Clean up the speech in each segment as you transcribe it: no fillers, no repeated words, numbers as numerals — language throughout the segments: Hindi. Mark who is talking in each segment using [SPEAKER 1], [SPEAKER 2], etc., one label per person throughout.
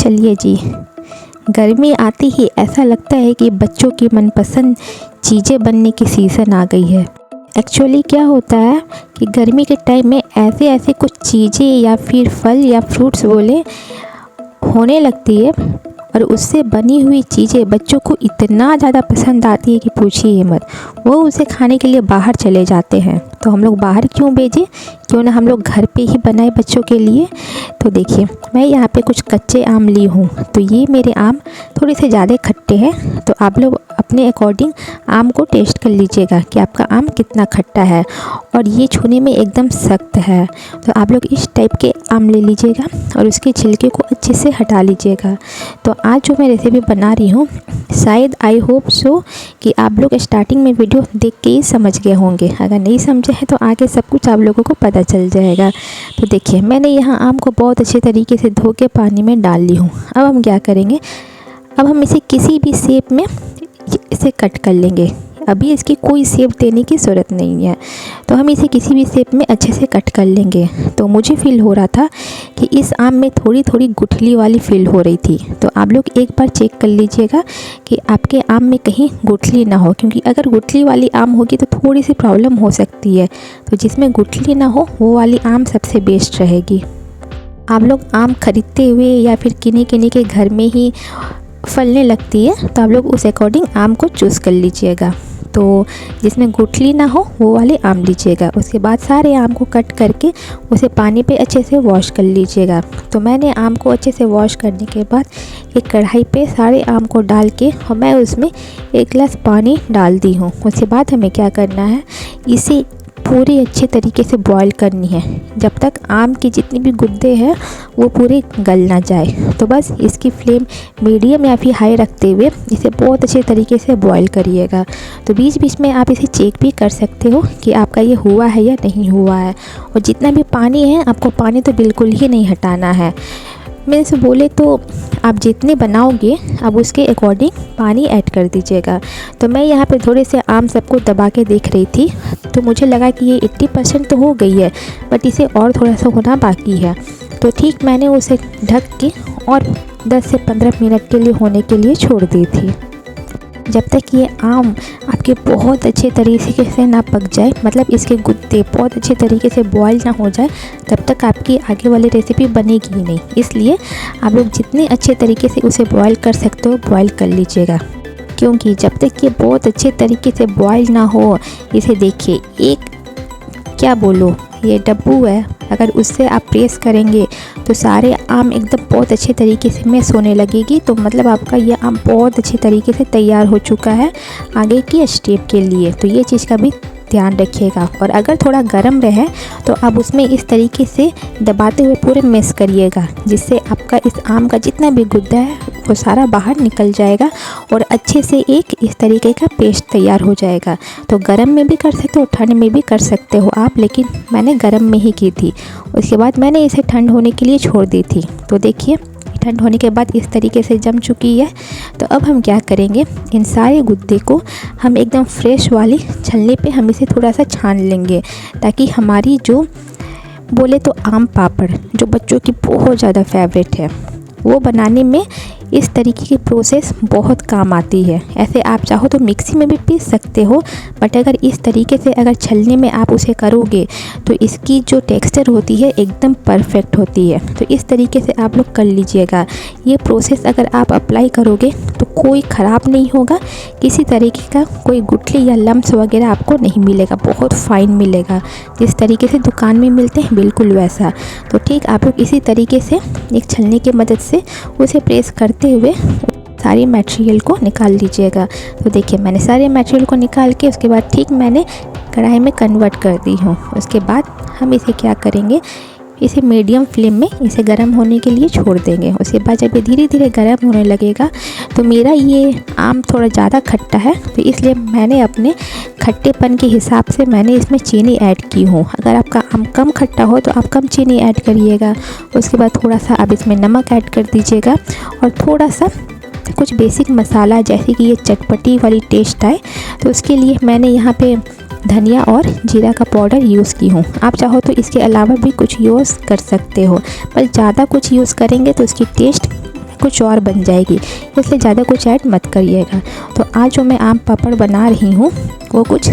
[SPEAKER 1] चलिए जी, गर्मी आती ही ऐसा लगता है कि बच्चों की मनपसंद चीज़ें बनने की सीज़न आ गई है। एक्चुअली क्या होता है कि गर्मी के टाइम में ऐसे ऐसे कुछ चीज़ें या फिर फल या फ्रूट्स बोले होने लगती है और उससे बनी हुई चीज़ें बच्चों को इतना ज़्यादा पसंद आती है कि पूछिए ही मत। वो उसे खाने के लिए बाहर चले जाते हैं। तो हम लोग बाहर क्यों भेजें, क्यों ना हम लोग घर पे ही बनाए बच्चों के लिए। तो देखिए, मैं यहाँ पे कुछ कच्चे आम ली हूँ। तो ये मेरे आम थोड़े से ज़्यादा खट्टे हैं, तो आप लोग अपने अकॉर्डिंग आम को टेस्ट कर लीजिएगा कि आपका आम कितना खट्टा है। और ये छूने में एकदम सख्त है, तो आप लोग इस टाइप के आम ले लीजिएगा और उसके छिलके को अच्छे से हटा लीजिएगा। तो आज जो मैं रेसिपी बना रही हूँ, शायद आई होप सो कि आप लोग स्टार्टिंग में वीडियो देख के ही समझ गए होंगे। अगर नहीं समझे हैं तो आगे सब कुछ आप लोगों को पता चल जाएगा। तो देखिए, मैंने यहाँ आम को बहुत अच्छे तरीके से धो के पानी में डाल ली हूँ। अब हम क्या करेंगे, अब हम इसे किसी भी शेप में इसे कट कर लेंगे। अभी इसकी कोई शेप देने की ज़रूरत नहीं है, तो हम इसे किसी भी शेप में अच्छे से कट कर लेंगे। तो मुझे फील हो रहा था कि इस आम में थोड़ी थोड़ी गुठली वाली फील हो रही थी। तो आप लोग एक बार चेक कर लीजिएगा कि आपके आम में कहीं गुठली ना हो, क्योंकि अगर गुठली वाली आम होगी तो थोड़ी सी प्रॉब्लम हो सकती है। तो जिसमें गुठली ना हो वो वाली आम सबसे बेस्ट रहेगी। आप लोग आम खरीदते हुए या फिर किन्हीं किन्हीं के घर में ही फलने लगती है, तो आप लोग उस अकॉर्डिंग आम को चूज़ कर लीजिएगा। तो जिसमें गुठली ना हो वो वाले आम लीजिएगा। उसके बाद सारे आम को कट करके उसे पानी पे अच्छे से वॉश कर लीजिएगा। तो मैंने आम को अच्छे से वॉश करने के बाद एक कढ़ाई पे सारे आम को डाल के और मैं उसमें 1 गिलास पानी डाल दी हूँ। उसके बाद हमें क्या करना है, इसे पूरी अच्छे तरीके से बॉईल करनी है, जब तक आम की जितनी भी गुद्दे हैं वो पूरे गल ना जाए। तो बस इसकी फ्लेम मीडियम या फिर हाई रखते हुए इसे बहुत अच्छे तरीके से बॉईल करिएगा। तो बीच बीच में आप इसे चेक भी कर सकते हो कि आपका ये हुआ है या नहीं हुआ है। और जितना भी पानी है, आपको पानी तो बिल्कुल ही नहीं हटाना है। मेरे से बोले तो आप जितने बनाओगे अब उसके अकॉर्डिंग पानी ऐड कर दीजिएगा। तो मैं यहाँ पे थोड़े से आम सबको दबा के देख रही थी, तो मुझे लगा कि ये 80% तो हो गई है, बट इसे और थोड़ा सा होना बाकी है। तो ठीक मैंने उसे ढक के और 10 से 15 मिनट के लिए होने के लिए छोड़ दी थी। जब तक ये आम आपके बहुत अच्छे तरीके से ना पक जाए, मतलब इसके गुद्दे बहुत अच्छे तरीके से बॉयल ना हो जाए, तब तक आपकी आगे वाली रेसिपी बनेगी ही नहीं। इसलिए आप लोग जितने अच्छे तरीके से उसे बॉयल कर सकते हो बॉयल कर लीजिएगा, क्योंकि जब तक ये बहुत अच्छे तरीके से बॉयल ना हो, इसे देखिए, एक क्या बोलो, ये डब्बू है, अगर उससे आप प्रेस करेंगे तो सारे आम एकदम बहुत अच्छे तरीके से मैश होने लगेगी। तो मतलब आपका ये आम बहुत अच्छे तरीके से तैयार हो चुका है आगे की स्टेप के लिए। तो ये चीज़ का भी ध्यान रखिएगा। और अगर थोड़ा गर्म रहे तो आप उसमें इस तरीके से दबाते हुए पूरे मैश करिएगा, जिससे आपका इस आम का जितना भी गुद्दा है वो सारा बाहर निकल जाएगा और अच्छे से एक इस तरीके का पेस्ट तैयार हो जाएगा। तो गर्म में भी कर सकते हो, ठंड में भी कर सकते हो आप, लेकिन मैंने गर्म में ही की थी। उसके बाद मैंने इसे ठंड होने के लिए छोड़ दी थी। तो देखिए, ठंड होने के बाद इस तरीके से जम चुकी है। तो अब हम क्या करेंगे, इन सारे गुद्दे को हम एकदम फ्रेश वाली छलनी पे हम इसे थोड़ा सा छान लेंगे, ताकि हमारी जो बोले तो आम पापड़ जो बच्चों की बहुत ज़्यादा फेवरेट है, वो बनाने में इस तरीके की प्रोसेस बहुत काम आती है। ऐसे आप चाहो तो मिक्सी में भी पीस सकते हो, बट अगर इस तरीके से अगर छलनी में आप उसे करोगे तो इसकी जो टेक्सचर होती है एकदम परफेक्ट होती है। तो इस तरीके से आप लोग कर लीजिएगा। ये प्रोसेस अगर आप अप्लाई करोगे तो कोई ख़राब नहीं होगा, किसी तरीके का कोई गुठली या लम्स वगैरह आपको नहीं मिलेगा, बहुत फाइन मिलेगा, जिस तरीके से दुकान में मिलते हैं बिल्कुल वैसा। तो ठीक आप लोग इसी तरीके से एक छलनी की मदद से उसे प्रेस करते हुए सारे मटेरियल को निकाल लीजिएगा। तो देखिए, मैंने सारे मटेरियल को निकाल के उसके बाद ठीक मैंने कढ़ाई में कन्वर्ट कर दी हूँ। उसके बाद हम इसे क्या करेंगे, इसे मीडियम फ्लेम में इसे गर्म होने के लिए छोड़ देंगे। उसके बाद जब ये धीरे धीरे गर्म होने लगेगा, तो मेरा ये आम थोड़ा ज़्यादा खट्टा है, तो इसलिए मैंने अपने खट्टेपन के हिसाब से मैंने इसमें चीनी ऐड की हूँ। अगर आपका आम कम खट्टा हो तो आप कम चीनी ऐड करिएगा। उसके बाद थोड़ा सा आप इसमें नमक ऐड कर दीजिएगा और थोड़ा सा कुछ बेसिक मसाला, जैसे कि ये चटपटी वाली टेस्ट आए, तो उसके लिए मैंने यहाँ पे धनिया और जीरा का पाउडर यूज़ की हूँ। आप चाहो तो इसके अलावा भी कुछ यूज़ कर सकते हो, पर ज़्यादा कुछ यूज़ करेंगे तो इसकी टेस्ट कुछ और बन जाएगी, इसलिए ज़्यादा कुछ ऐड मत करिएगा। तो आज जो मैं आम पापड़ बना रही हूँ वो कुछ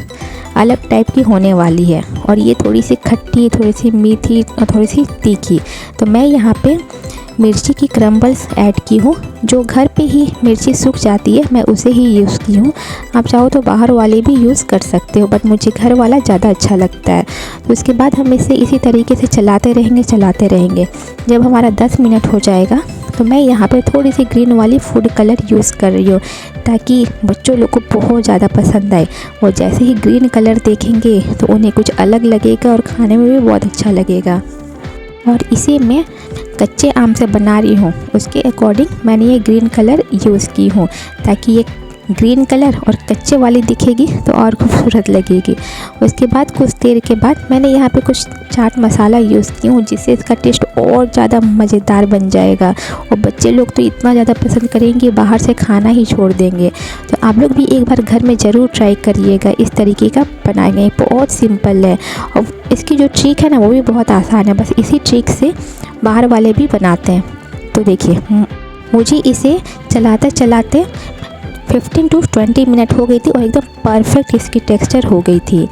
[SPEAKER 1] अलग टाइप की होने वाली है, और ये थोड़ी सी खट्टी, थोड़ी सी मीठी और थोड़ी सी तीखी। तो मैं यहाँ पे मिर्ची की क्रम्बल्स ऐड की हूँ। जो घर पे ही मिर्ची सूख जाती है मैं उसे ही यूज़ की हूँ। आप चाहो तो बाहर वाले भी यूज़ कर सकते हो, बट मुझे घर वाला ज़्यादा अच्छा लगता है। तो उसके बाद हम इसे इसी तरीके से चलाते रहेंगे। जब हमारा 10 मिनट हो जाएगा तो मैं यहाँ पे थोड़ी सी ग्रीन वाली फूड कलर यूज़ कर रही हूँ, ताकि बच्चों लोग को बहुत ज़्यादा पसंद आए। और जैसे ही ग्रीन कलर देखेंगे तो उन्हें कुछ अलग लगेगा और खाने में भी बहुत अच्छा लगेगा। और इसे मैं कच्चे आम से बना रही हूँ, उसके अकॉर्डिंग मैंने ये ग्रीन कलर यूज़ की हूँ, ताकि ये ग्रीन कलर और कच्चे वाली दिखेगी तो और खूबसूरत लगेगी। उसके बाद कुछ देर के बाद मैंने यहाँ पे कुछ चाट मसाला यूज़ की हूँ, जिससे इसका टेस्ट और ज़्यादा मज़ेदार बन जाएगा। और बच्चे लोग तो इतना ज़्यादा पसंद करेंगे, बाहर से खाना ही छोड़ देंगे। तो आप लोग भी एक बार घर में ज़रूर ट्राई करिएगा, इस तरीके का बनाएंगे। बहुत सिंपल है और इसकी जो ट्रिक है ना वो भी बहुत आसान है, बस इसी ट्रिक से बाहर वाले भी बनाते हैं। तो देखिए, मुझे इसे चलाते चलाते 15 to 20 मिनट हो गई थी और एकदम परफेक्ट इसकी टेक्सचर हो गई थी।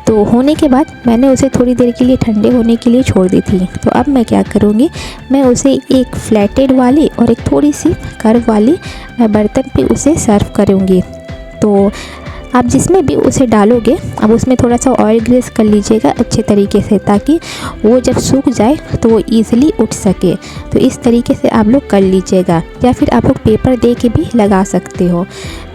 [SPEAKER 1] तो होने के बाद मैंने उसे थोड़ी देर के लिए ठंडे होने के लिए छोड़ दी थी। तो अब मैं क्या करूँगी, मैं उसे एक फ्लैटेड वाली और एक थोड़ी सी कर्व वाली मैं बर्तन पे उसे सर्व करूँगी। तो आप जिसमें भी उसे डालोगे, अब उसमें थोड़ा सा ऑयल ग्रीस कर लीजिएगा अच्छे तरीके से, ताकि वो जब सूख जाए तो वो ईज़िली उठ सके। तो इस तरीके से आप लोग कर लीजिएगा, या फिर आप लोग पेपर दे के भी लगा सकते हो।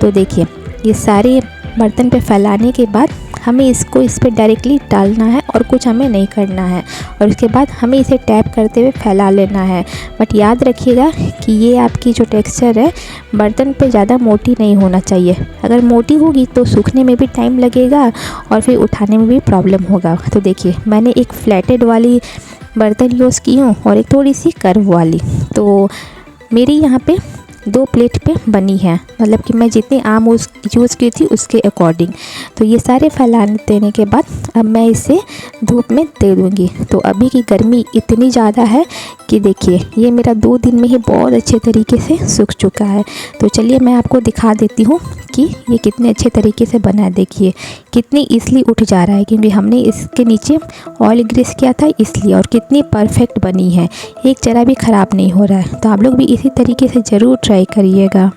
[SPEAKER 1] तो देखिए, ये सारे बर्तन पे फैलाने के बाद हमें इसको इस पर डायरेक्टली डालना है और कुछ हमें नहीं करना है। और उसके बाद हमें इसे टैप करते हुए फैला लेना है। बट याद रखिएगा कि ये आपकी जो टेक्सचर है बर्तन पे ज़्यादा मोटी नहीं होना चाहिए। अगर मोटी होगी तो सूखने में भी टाइम लगेगा और फिर उठाने में भी प्रॉब्लम होगा। तो देखिए, मैंने एक फ्लैटेड वाली बर्तन यूज़ की हूँ और एक थोड़ी सी कर्व वाली। तो मेरी यहाँ पे 2 प्लेट पे बनी है, मतलब कि मैं जितनी आम यूज़ की थी उसके अकॉर्डिंग। तो ये सारे फैलाने देने के बाद अब मैं इसे धूप में दे दूँगी। तो अभी की गर्मी इतनी ज़्यादा है कि देखिए, ये मेरा 2 दिन में ही बहुत अच्छे तरीके से सूख चुका है। तो चलिए मैं आपको दिखा देती हूँ कि ये कितने अच्छे तरीके से बना है। देखिए कितनी ईज़िली उठ जा रहा है, क्योंकि हमने इसके नीचे ऑयल ग्रीस किया था इसलिए। और कितनी परफेक्ट बनी है, एक जरा भी ख़राब नहीं हो रहा है। तो आप लोग भी इसी तरीके से ज़रूर ट्राई करिएगा।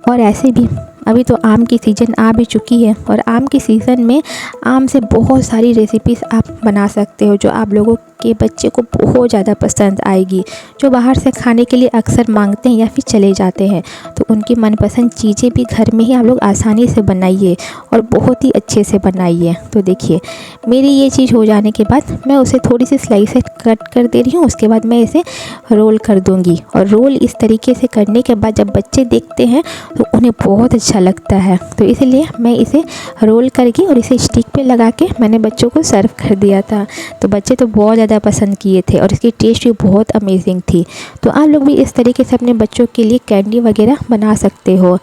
[SPEAKER 1] और ऐसे भी अभी तो आम की सीज़न आ भी चुकी है, और आम की सीज़न में आम से बहुत सारी रेसिपीज़ आप बना सकते हो जो आप लोगों के बच्चे को बहुत ज़्यादा पसंद आएगी, जो बाहर से खाने के लिए अक्सर मांगते हैं या फिर चले जाते हैं। तो उनकी मनपसंद चीज़ें भी घर में ही आप लोग आसानी से बनाइए और बहुत ही अच्छे से बनाइए। तो देखिए, मेरी ये चीज़ हो जाने के बाद मैं उसे थोड़ी सी स्लाइस से कट कर दे रही हूँ। उसके बाद मैं इसे रोल कर दूँगी, और रोल इस तरीके से करने के बाद जब बच्चे देखते हैं तो उन्हें बहुत अच्छा लगता है। तो इसलिए मैं इसे रोल करके और इसे स्टिक पे लगा के मैंने बच्चों को सर्व कर दिया था। तो बच्चे तो बहुत ज़्यादा पसंद किए थे और इसकी टेस्ट भी बहुत अमेजिंग थी। तो आप लोग भी इस तरीके से अपने बच्चों के लिए कैंडी वगैरह बना सकते हो।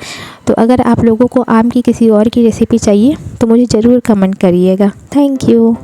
[SPEAKER 1] तो अगर आप लोगों को आम की किसी और की रेसिपी चाहिए तो मुझे ज़रूर कमेंट करिएगा। Thank you.